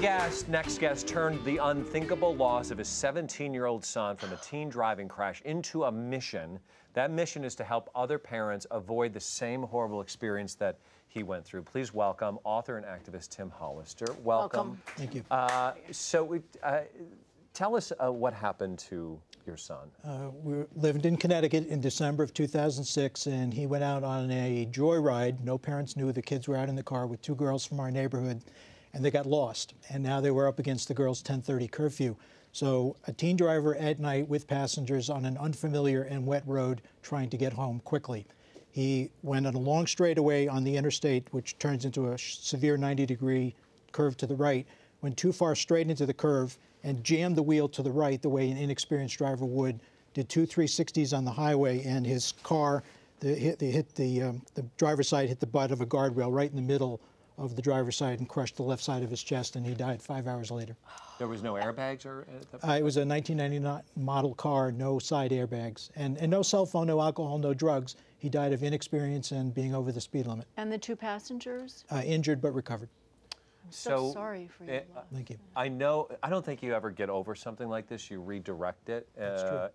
next guest turned the unthinkable loss of his 17-year-old son from a teen driving crash into a mission. That mission is to help other parents avoid the same horrible experience that he went through. Please welcome author and activist Tim Hollister. Welcome. Thank you. Tell us what happened to your son. We lived in Connecticut in December of 2006, and he went out on a joyride. No parents knew. The kids were out in the car with two girls from our neighborhood, and they got lost. And now they were up against the girls' 10:30 curfew. So a teen driver at night with passengers on an unfamiliar and wet road trying to get home quickly. He went on a long straightaway on the interstate, which turns into a severe 90-degree curve to the right, went too far straight into the curve and jammed the wheel to the right the way an inexperienced driver would, did two 360s on the highway, and his car, the driver's side hit the butt of a guardrail right in the middle of the driver's side and crushed the left side of his chest, and he died 5 hours later. There was no airbags or? It was a 1999 model car, no side airbags, and no cell phone, no alcohol, no drugs. He died of inexperience and being over the speed limit. And the two passengers? Injured but recovered. I'm so sorry for you. Thank you. I don't think you ever get over something like this. You redirect it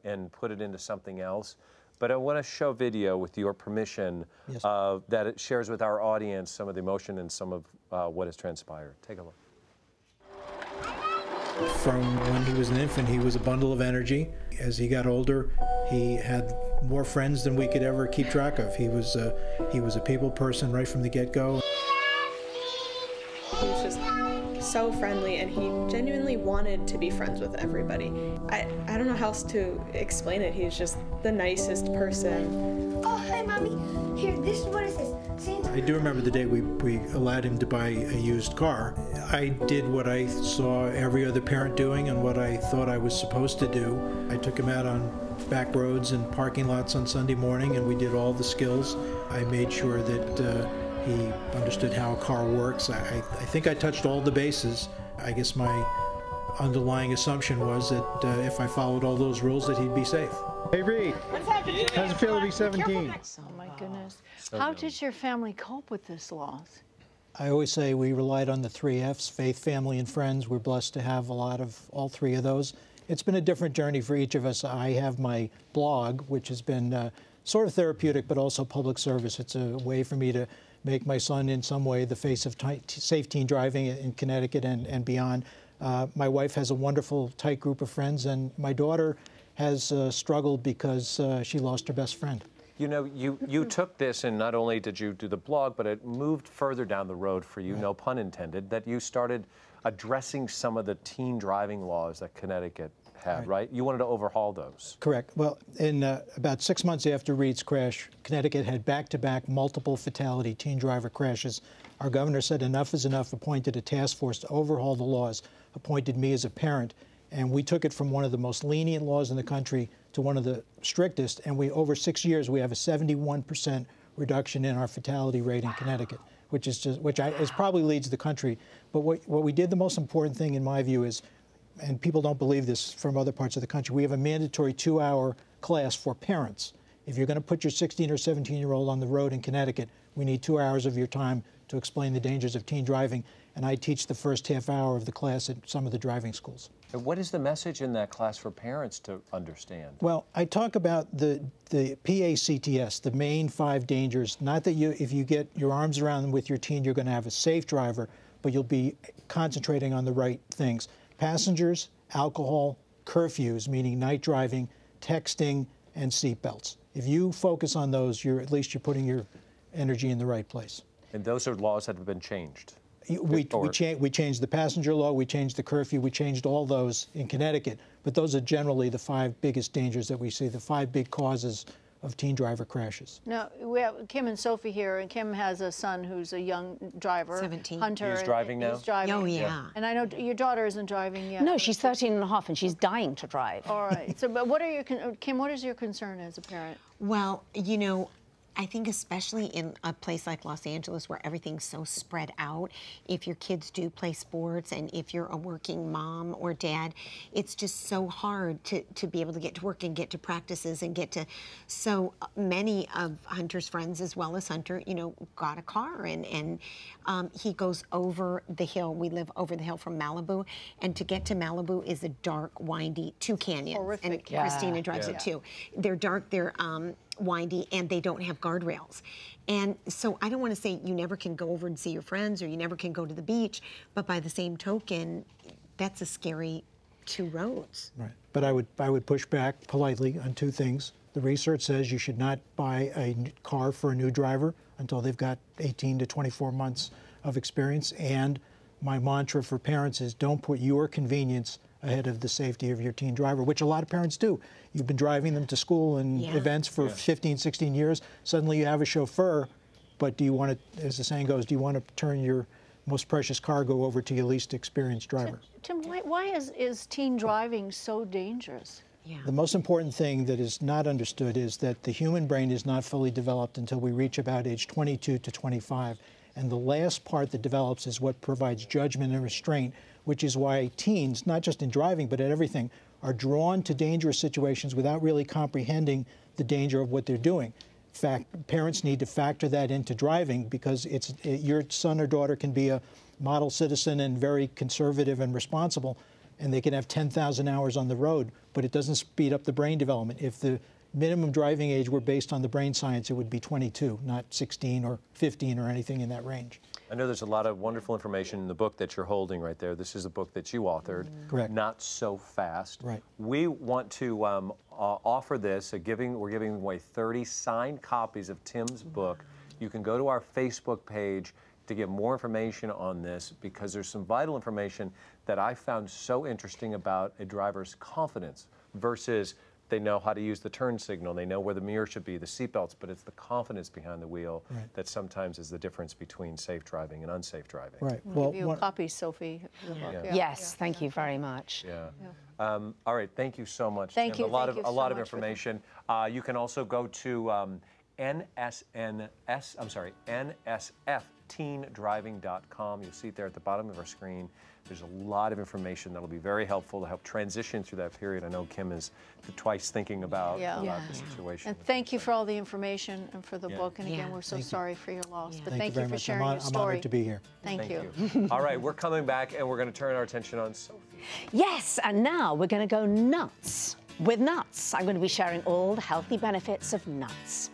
and put it into something else. But I want to show video with your permission that it shares with our audience some of the emotion and some of what has transpired. Take a look. From when he was an infant, he was a bundle of energy. As he got older, he had more friends than we could ever keep track of. He was a people person right from the get-go. He was just so friendly, and he genuinely wanted to be friends with everybody. I don't know how else to explain it. He's just the nicest person. Oh, hi, Mommy. Here, this is what it says. I do remember the day we allowed him to buy a used car. I did what I saw every other parent doing and what I thought I was supposed to do. I took him out on back roads and parking lots on Sunday morning, and we did all the skills. I made sure that he understood how a car works. I think I touched all the bases. I guess my underlying assumption was that if I followed all those rules that he'd be safe. Hey Reed, how's it feel to be 17? Oh my goodness. How did your family cope with this loss? I always say we relied on the 3 Fs, faith, family, and friends. We're blessed to have a lot of all 3 of those. It's been a different journey for each of us. I have my blog, which has been sort of therapeutic, but also public service. It's a way for me to make my son in some way the face of safe teen driving in Connecticut and beyond. My wife has a wonderful, tight group of friends, and my daughter has struggled because she lost her best friend. You know, you took this, and not only did you do the blog, but it moved further down the road for you, no pun intended, that you started addressing some of the teen driving laws that Connecticut had, right? You wanted to overhaul those. Correct. Well, in about 6 months after Reed's crash, Connecticut had back-to-back multiple fatality teen driver crashes. Our governor said enough is enough, appointed a task force to overhaul the laws, appointed me as a parent, and we took it from one of the most lenient laws in the country to one of the strictest, and over 6 years, we have a 71% reduction in our fatality rate in Connecticut, which probably leads the country. But what we did, the most important thing in my view is, and people don't believe this from other parts of the country, we have a mandatory 2-hour class for parents. If you're going to put your 16 or 17-year-old on the road in Connecticut, we need 2 hours of your time to explain the dangers of teen driving, and I teach the first half hour of the class at some of the driving schools. And what is the message in that class for parents to understand? Well, I talk about the PACTS, the main 5 dangers, not that if you get your arms around them with your teen, you're going to have a safe driver, but you'll be concentrating on the right things. Passengers, alcohol, curfews, meaning night driving, texting, and seatbelts. If you focus on those, at least you're putting your energy in the right place. And those are laws that have been changed? We changed the passenger law, we changed the curfew, we changed all those in Connecticut, but those are generally the 5 biggest dangers that we see, the 5 big causes of teen driver crashes. Now, we have Kim and Sophie here, and Kim has a son who's a young driver. 17. Hunter. He's driving now? He's driving. Oh, yeah. And I know your daughter isn't driving yet. No, she's 13 and a half, and she's dying to drive. All right. So, but what are Kim, what is your concern as a parent? Well, you know, I think especially in a place like Los Angeles where everything's so spread out, if your kids do play sports and if you're a working mom or dad, it's just so hard to be able to get to work and get to practices and get to, so many of Hunter's friends as well as Hunter, you know, got a car and he goes over the hill. We live over the hill from Malibu, and to get to Malibu is a dark, windy, 2 canyons. Horrific. And Christina drives it too. They're dark, they're windy, and they don't have guardrails. And so I don't want to say you never can go over and see your friends or you never can go to the beach, but by the same token, that's a scary 2 roads. Right. But I would push back politely on 2 things. The research says you should not buy a car for a new driver until they've got 18 to 24 months of experience. And my mantra for parents is don't put your convenience ahead of the safety of your teen driver, which a lot of parents do. You've been driving them to school and events for 15, 16 years. Suddenly you have a chauffeur, but do you want to, as the saying goes, do you want to turn your most precious cargo over to your least experienced driver? Tim, why is teen driving so dangerous? Yeah. The most important thing that is not understood is that the human brain is not fully developed until we reach about age 22 to 25. And the last part that develops is what provides judgment and restraint, which is why teens, not just in driving, but at everything, are drawn to dangerous situations without really comprehending the danger of what they're doing. In fact, parents need to factor that into driving because your son or daughter can be a model citizen and very conservative and responsible, and they can have 10,000 hours on the road, but it doesn't speed up the brain development. If the minimum driving age were based on the brain science, it would be 22, not 16 or 15 or anything in that range. I know there's a lot of wonderful information in the book that you're holding right there. This is a book that you authored. Correct. Not So Fast. Right. We want to offer this, we're giving away 30 signed copies of Tim's book. You can go to our Facebook page to get more information on this because there's some vital information that I found so interesting about a driver's confidence versus they know how to use the turn signal, they know where the mirror should be, the seatbelts, but it's the confidence behind the wheel that sometimes is the difference between safe driving and unsafe driving. Right. We'll give you a copy, Sophie. Of the book. Yeah. Yes, thank you very much. Yeah. All right, thank you so much. Thank Tim. you. A lot Thank you of so of much for information. You can also go to nsfteendriving.com. You'll see it there at the bottom of our screen. There's a lot of information that'll be very helpful to help transition through that period. I know Kim is twice thinking about the situation. And thank you for all the information and for the book. And again, we're so sorry for your loss. But thank you for sharing your story. I'm honored to be here. Thank you. All right, we're coming back and we're going to turn our attention on Sophie. Yes, and now we're going to go nuts with nuts. I'm going to be sharing all the healthy benefits of nuts.